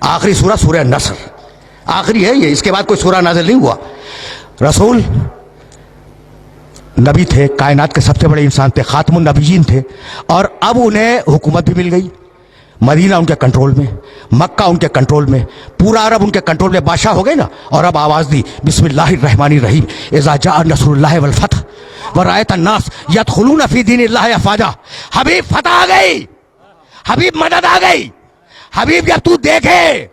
آخری سورہ سورہ نصر آخری ہے یہ, اس کے بعد کوئی سورہ نازل نہیں ہوا. رسول نبی تھے, کائنات کے سب سے بڑے انسان تھے, خاتم النبیین تھے, اور اب انہیں حکومت بھی مل گئی. مدینہ ان کے کنٹرول میں, مکہ ان کے کنٹرول میں, پورا عرب ان کے کنٹرول میں, بادشاہ ہو گئے نا. اور اب آواز دی بسم اللہ الرحمن الرحیم اذا جاء نصر اللہ والفتح ورأیت الناس یدخلون فی دین اللہ افواجا. حبیب فتح آ گئی, حبیب مدد آ گئی. حبیب جب تو دیکھے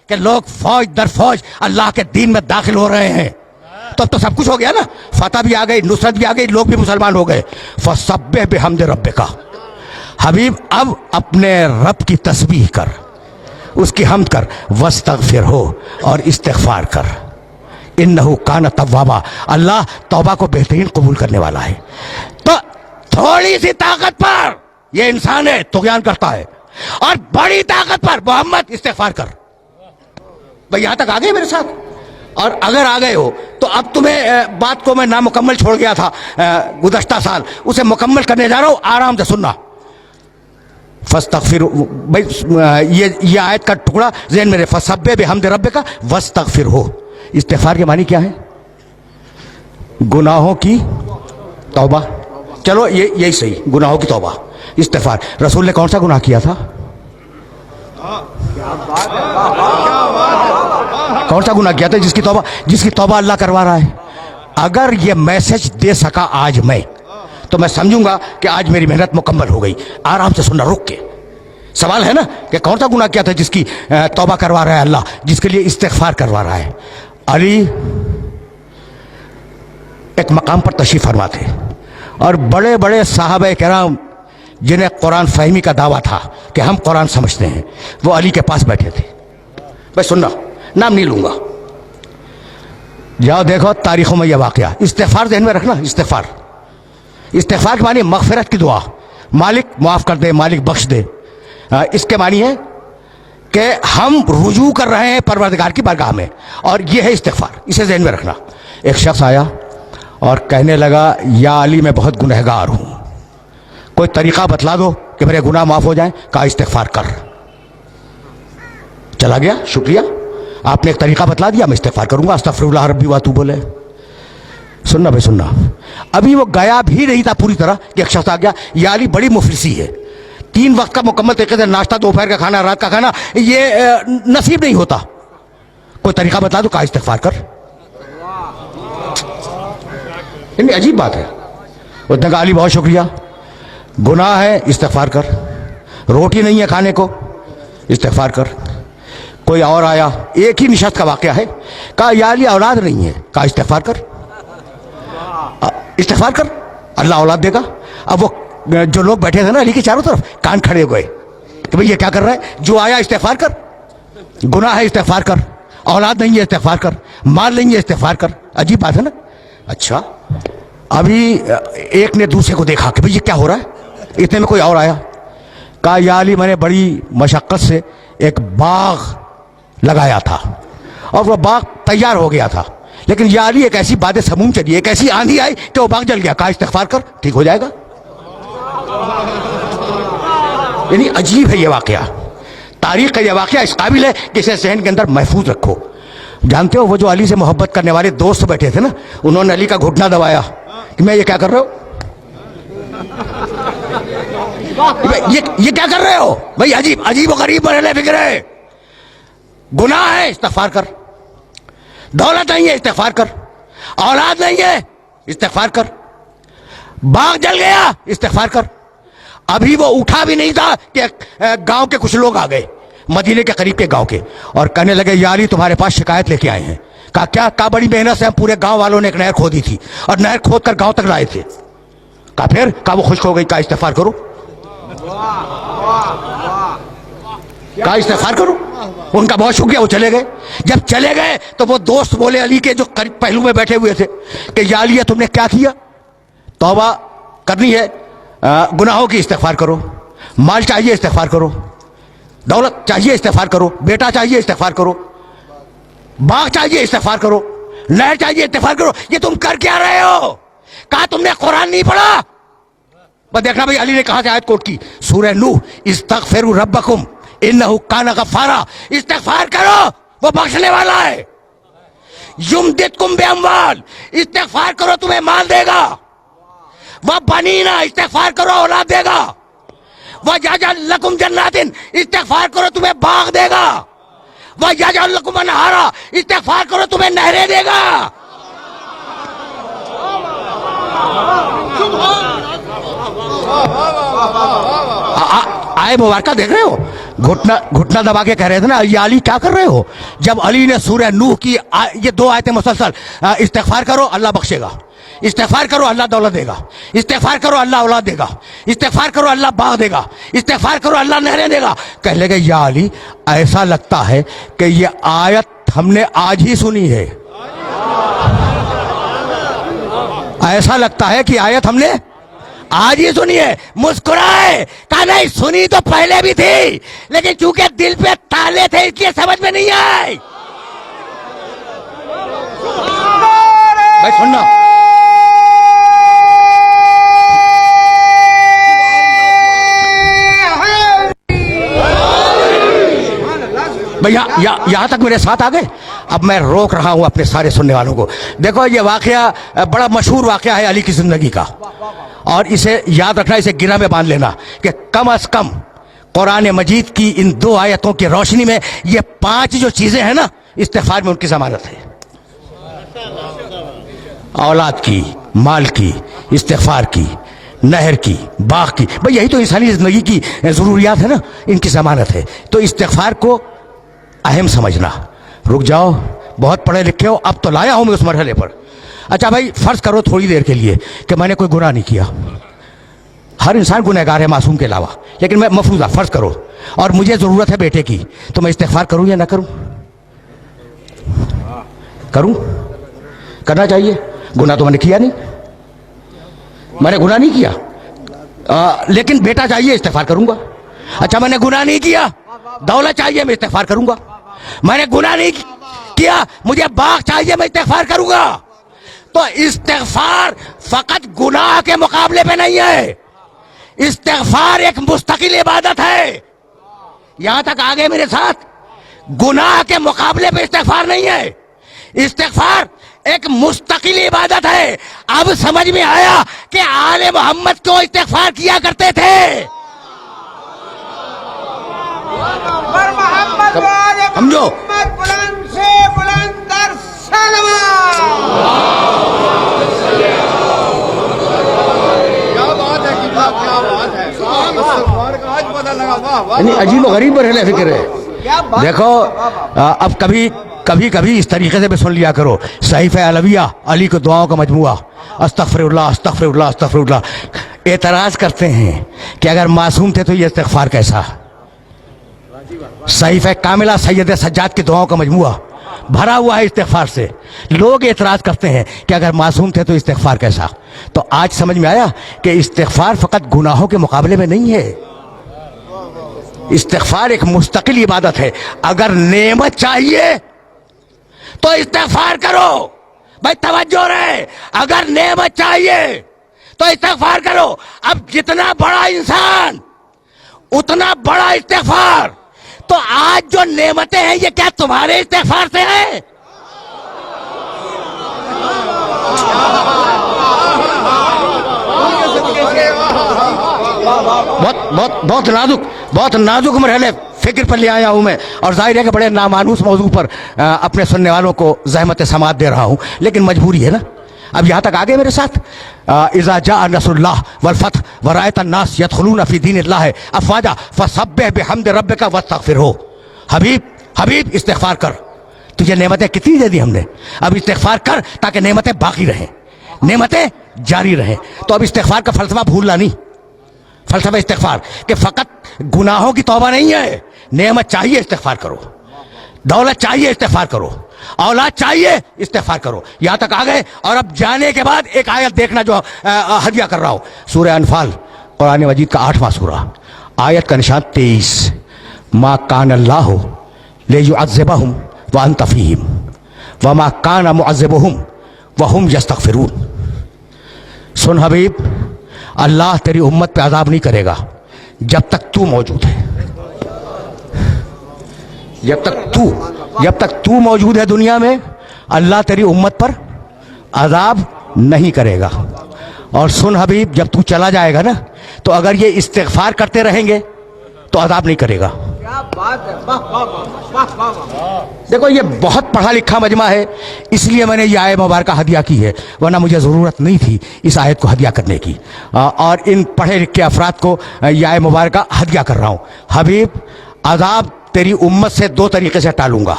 کہ لوگ فوج در فوج اللہ کے دین میں داخل ہو رہے ہیں تو اب تو سب کچھ ہو گیا نا. فتح بھی آ گئی, نصرت بھی آ گئی, لوگ بھی مسلمان ہو گئے. فسبح بحمد ربک, حبیب اب اپنے رب کی تسبیح کر, اس کی حمد کر. واستغفرہ, اور استغفار کر. انہ کان توابا, اللہ توبہ کو بہترین قبول کرنے والا ہے. تو تھوڑی سی طاقت پر یہ انسان ہے طغیان کرتا ہے, اور بڑی طاقت پر محمد استغفار کر. بھئی یہاں تک آ گئے میرے ساتھ؟ اور اگر آ گئے ہو تو اب تمہیں بات کو میں نامکمل چھوڑ گیا تھا گزشتہ سال, اسے مکمل کرنے جا رہا ہوں, آرام سے سننا. فاستغفر, بھائی یہ آیت کا ٹکڑا ذہن میں رہے. فسبح بحمد ربک واستغفرہ. استغفار کے معنی کیا ہے؟ گناہوں کی توبہ. چلو یہی صحیح, گناہوں کی توبہ, استغفار. رسول نے کون سا گناہ کیا تھا؟ کون سا گناہ کیا تھا جس کی توبہ اللہ کروا رہا ہے؟ اگر یہ میسج دے سکا آج میں تو میں سمجھوں گا کہ آج میری محنت مکمل ہو گئی. آرام سے سننا, رک کے. سوال ہے نا کہ کون سا گناہ کیا تھا جس کی توبہ کروا رہا ہے اللہ, جس کے لیے استغفار کروا رہا ہے. علی ایک مقام پر تشریف فرما تھے, اور بڑے بڑے صحابہ کرام جنہیں قرآن فہمی کا دعویٰ تھا کہ ہم قرآن سمجھتے ہیں, وہ علی کے پاس بیٹھے تھے. بھائی سننا, نام نہیں لوں گا, جاؤ دیکھو تاریخوں میں یہ واقعہ. استغفار ذہن میں رکھنا. استغفار کے معنی مغفرت کی دعا, مالک معاف کر دے, مالک بخش دے. اس کے معنی ہے کہ ہم رجوع کر رہے ہیں پروردگار کی بارگاہ میں, اور یہ ہے استغفار. اسے ذہن میں رکھنا. ایک شخص آیا اور کہنے لگا یا علی میں بہت گنہگار ہوں, کوئی طریقہ بتلا دو کہ میرے گناہ معاف ہو جائیں. کہا استغفار کر. چلا گیا, شکریہ, آپ نے ایک طریقہ بتلا دیا, میں استغفار کروں گا. استغفر اللہ ربی واتوب الیہ. سننا بھائی سننا, ابھی وہ گیا بھی نہیں تھا پوری طرح کہ ایک شخص آ گیا, یا علی بڑی مفلسی ہے, 3 وقت کا مکمل طریقے سے ناشتہ, دوپہر کا کھانا, رات کا کھانا یہ نصیب نہیں ہوتا, کوئی طریقہ بتا دو. کہا استغفار کر. عجیب بات ہے. اس نے کہا علی بہت شکریہ, گناہ ہے استغفار کر, روٹی نہیں ہے کھانے کو استغفار کر. کوئی اور آیا, ایک ہی نشست کا واقعہ ہے, کہا یا علی اولاد نہیں ہے. کہا استغفار کر. استغفار کر, اللہ اولاد دے گا. اب وہ جو لوگ بیٹھے تھے نا علی کے چاروں طرف, کان کھڑے ہو گئے کہ بھئی یہ کیا کر رہا ہے؟ جو آیا استغفار کر, گناہ ہے استغفار کر, اولاد نہیں ہے استغفار کر, مال نہیں ہے استغفار کر. عجیب بات ہے نا. اچھا, ابھی ایک نے دوسرے کو دیکھا کہ بھئی یہ کیا ہو رہا ہے. اتنے میں کوئی اور آیا, کہا یا علی میں نے بڑی مشقت سے ایک باغ لگایا تھا, اور وہ باغ تیار ہو گیا تھا, لیکن یا علی ایک ایسی باد سموم چلی, ایک ایسی آندھی آئی کہ وہ باغ جل گیا. کہا استغفار کر, ٹھیک ہو جائے گا. یعنی عجیب ہے یہ واقعہ, تاریخ کا یہ واقعہ اس قابل ہے کہ اسے ذہن کے اندر محفوظ رکھو. جانتے ہو وہ جو علی سے محبت کرنے والے دوست بیٹھے تھے نا, انہوں نے علی کا گھٹنا دبایا کہ میں یہ کیا کر رہا ہوں, یہ کیا کر رہے ہو بھائی؟ عجیب و غریب مرحلے فکر ہے. گناہ ہے استغفار کر, دولت نہیں ہے استغفار کر, اولاد نہیں ہے استغفار کر, باغ جل گیا استغفار کر. ابھی وہ اٹھا بھی نہیں تھا کہ گاؤں کے کچھ لوگ آ گئے, مدینے کے قریب کے گاؤں کے, اور کہنے لگے یا علی تمہارے پاس شکایت لے کے آئے ہیں. کہا کیا؟ کہا بڑی محنت سے ہم پورے گاؤں والوں نے ایک نہر کھودی تھی, اور نہر کھود کر گاؤں تک لائے تھے. کہا پھر؟ کہا وہ خشک ہو گئی. کہا استغفار کرو. کہا استغفار کرو. ان کا بہت شکریہ, وہ چلے گئے. جب چلے گئے تو وہ دوست بولے علی کے جو قریب پہلو میں بیٹھے ہوئے تھے کہ یا علی تم نے کیا کیا؟ توبہ کرنی ہے, گناہوں کی استغفار کرو, مال چاہیے استغفار کرو, دولت چاہیے استغفار کرو, بیٹا چاہیے استغفار کرو, باغ چاہیے استغفار کرو, نہر چاہیے استغفار کرو. یہ تم کر کیا رہے ہو؟ کہا تم نے قرآن نہیں پڑھا. بس دیکھنا بھائی علی نے کہاں سے آیت کوٹ کی, سورہ نوح, استغفروا ربکم इन्नहु काना गफ्फारा, इस्तिगफार करो वो बख्शने वाला है। युमदिदकुम बिअम्वाल, इस्तिगफार करो तुम्हें माल देगा। वह बनीना, इस्तिगफार करो औलाद देगा। वह यजअल लकुम जन्नातिन, इस्तिगफार करो तुम्हें बाग देगा। वह यजअल लकुम अनहारा, इस्तिगफार करो तुम्हें नहरें देगा। आए मुबारका देख रहे हो, घुटना दबा के कह रहे थे ना, ये अली क्या कर रहे हो? जब अली ने सूरह नूह की ये 2 आयतें मुसलसल, इस्तिगफार करो अल्लाह बख्शेगा, इस्तिगफार करो अल्लाह दौलत देगा, इस्तिगफार करो अल्लाह औलाद देगा, इस्तिगफार करो अल्लाह बाग देगा, इस्तिगफार करो अल्लाह नहरें देगा। कह लगे या अली ऐसा लगता है कि ये आयत हमने आज ही सुनी है, ऐसा लगता है कि आयत हमने आज ही सुनी है। मुस्कुराए, कहा नहीं सुनी तो पहले भी थी, लेकिन चूंकि दिल पे ताले थे इसलिए समझ में नहीं आए। भाई सुनना, भैया यहां तक मेरे साथ आ गए। अब मैं रोक रहा हूं अपने सारे सुनने वालों को। देखो ये वाकया बड़ा मशहूर वाकया है अली की जिंदगी का, और इसे याद रखना, इसे गिरा में बांध लेना कि कम अज कम कुरान मजीद की इन 2 आयतों की रोशनी में ये 5 जो चीजें हैं ना, इस्तिगफार में उनकी जमानत है। औलाद की, माल की, इस्तिगफार की, नहर की, बाग की, भाई यही तो इंसानी जिंदगी की जरूरियात है ना, इनकी जमानत है। तो इस्तिगफार को अहम समझना। रुक जाओ, बहुत पढ़े लिखे हो, अब तो लाया हूं मैं उस मरहले पर। अच्छा भाई फर्ज करो थोड़ी देर के लिए कि मैंने कोई गुनाह नहीं किया। हर इंसान गुनहगार है मासूम के अलावा, लेकिन मैं मफरूजा फर्ज करो और मुझे जरूरत है बेटे की, तो मैं इस्तिगफार करूं या ना करूं? करूं? करना चाहिए। गुनाह तो मैंने किया नहीं, मैंने गुनाह नहीं किया, लेकिन बेटा चाहिए, इस्तिगफार करूंगा। अच्छा मैंने गुनाह नहीं किया, दौलत चाहिए, मैं इस्तिगफार करूंगा। मैंने गुनाह नहीं किया, मुझे बाग चाहिए, मैं इस्तिगफार करूंगा। तो इस्तिगफार फकत गुनाह के मुकाबले पे नहीं है, इस्तिगफार एक मुस्तकिल इबादत है। यहां तक आगे मेरे साथ, गुनाह के मुकाबले पे इस्तिगफार नहीं है, इस्तिगफार एक मुस्तकिल इबादत है। अब समझ में आया कि आले मोहम्मद क्यों इस्तिगफार किया करते थे। समझो, बुलंद से बुलंद तर अजीब गरीब बरहले फिक्र है। देखो अब कभी कभी इस तरीके से भी सुन लिया करो, सहीफ़े अलविया, अली को दुआओं का मजमुआ, अस्तगफिरुल्लाह अस्तगफिरुल्लाह अस्तगफिरुल्लाह। एतराज करते हैं कि अगर मासूम थे तो ये इस्तिगफार कैसा। सहीफ़े कामिला सैयद सज्जाद की दुआओं का मजमुआ भरा हुआ है इस्तिगफार से। लोग एतराज करते हैं कि अगर मासूम थे तो इस्तिगफार कैसा। तो आज समझ में आया कि इस्तिगफार फकत गुनाहों के मुकाबले में नहीं है, इस्तिगफार एक मुस्तकिल इबादत है। अगर नेमत चाहिए तो इस्तिगफार करो, भाई तवज्जो रहे, अगर नेमत चाहिए तो इस्तिगफार करो। अब जितना बड़ा इंसान उतना बड़ा इस्तिगफार। तो आज जो नेमतें हैं ये क्या तुम्हारे इस्तिगफार से हैं? बहुत नाजुक मरहले फिक्र पर ले आया हूं मैं, और जाहिर है कि बड़े नामानूस मौजू पर अपने सुनने वालों को ज़हमत समात दे रहा हूं, लेकिन मजबूरी है ना। अब यहां तक आगे मेरे साथ, इज़ा जाअ नसरुल्लाह वल फतह व रअयत अन्नास यदखुलून फी दीनिल्लाह अफ़वाजा फसब्बिह बिहम्दि रब्बिका वस्तगफिरहू। हबीब इस्तिगफार कर, तुझे नेमतें कितनी दे दी हमने, अब इस्तिगफार कर ताकि नेमतें बाकी रहें, नेमतें जारी रहें। तो अब इस्तिगफार का फलसफा भूलना नहीं, फलसफा इस्तिगफार कि फकत गुनाहों की तौबा नहीं है, नेमत चाहिए इस्तिगफार करो, दौलत चाहिए इस्तिगफार करो, औलाद चाहिए इस्तिगफार करो। यहां तक आ गए। और अब जाने के बाद एक आयत देखना जो हदिया कर रहा हूं, सूरह अनफाल कुरान मजीद का 8वां सूरा, आयत का निशान 23, मा कान अल्लाहु लियुअज़्ज़िबहुम व अंत फ़ीहिम व मा कान मुअज़्ज़िबुहुम व हुम यस्तगफिरून। सुन हबीब, अल्लाह तेरी उम्मत पे अजाब नहीं करेगा जब तक तू मौजूद है। जब तक तू मौजूद है दुनिया में, अल्लाह तेरी उम्मत पर अजाब नहीं करेगा। और सुन हबीब, जब तू चला जाएगा ना, तो अगर ये इस्तिग़फ़ार करते रहेंगे तो अजाब नहीं करेगा। क्या बात है, वाह वाह वाह वाह वाह। देखो, ये बहुत पढ़ा लिखा मजमा है, इसलिए मैंने ये आयत मुबारक हदिया की है, वरना मुझे ज़रूरत नहीं थी इस आयत को हदिया करने की। और इन पढ़े लिखे अफराद को ये आयत मुबारक हदिया कर रहा हूँ। हबीब, अजाब तेरी उम्मत से दो तरीके से टालूंगा।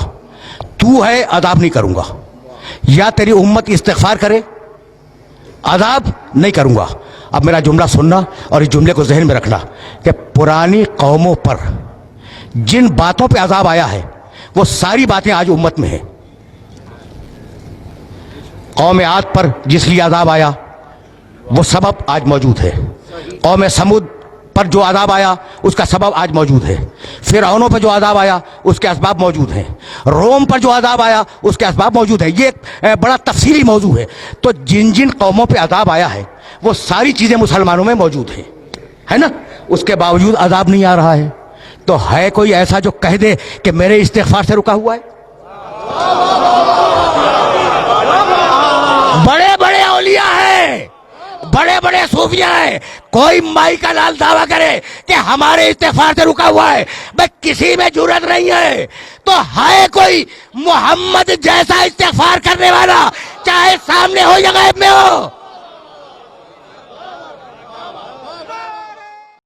तू है, अजाब नहीं करूंगा। या तेरी उम्मत इस्तिग़फ़ार करे, अजाब नहीं करूंगा। अब मेरा जुमला सुनना और इस जुमले को ज़हन में रखना कि पुरानी कौमों पर जिन बातों पे अजाब आया है, वो सारी बातें आज उम्मत में हैं। कौम आद पर जिस लिए अजाब आया, वो सबब आज मौजूद है। कौम समूद पर जो अजाब आया, उसका सबब आज मौजूद है। फिरौनों पर जो अजाब आया, उसके असबाब मौजूद हैं। रोम पर जो अजाब आया, उसके असबाब मौजूद है। ये एक बड़ा तफसीली मौजू है। तो जिन जिन कौमों पे अजाब आया है, वो सारी चीज़ें मुसलमानों में मौजूद हैं, है ना? उसके बावजूद अजाब नहीं आ रहा है। तो है कोई ऐसा जो कह दे कि मेरे इस्तिग़फ़ार से रुका हुआ है? बड़े बड़े औलिया हैं, बड़े बड़े सूफिया हैं, कोई माई का लाल दावा करे कि हमारे इस्तिग़फ़ार से रुका हुआ है, भाई किसी में जुर्रत नहीं है। तो है कोई मोहम्मद जैसा इस्तिग़फ़ार करने वाला, चाहे सामने हो या गायब में हो?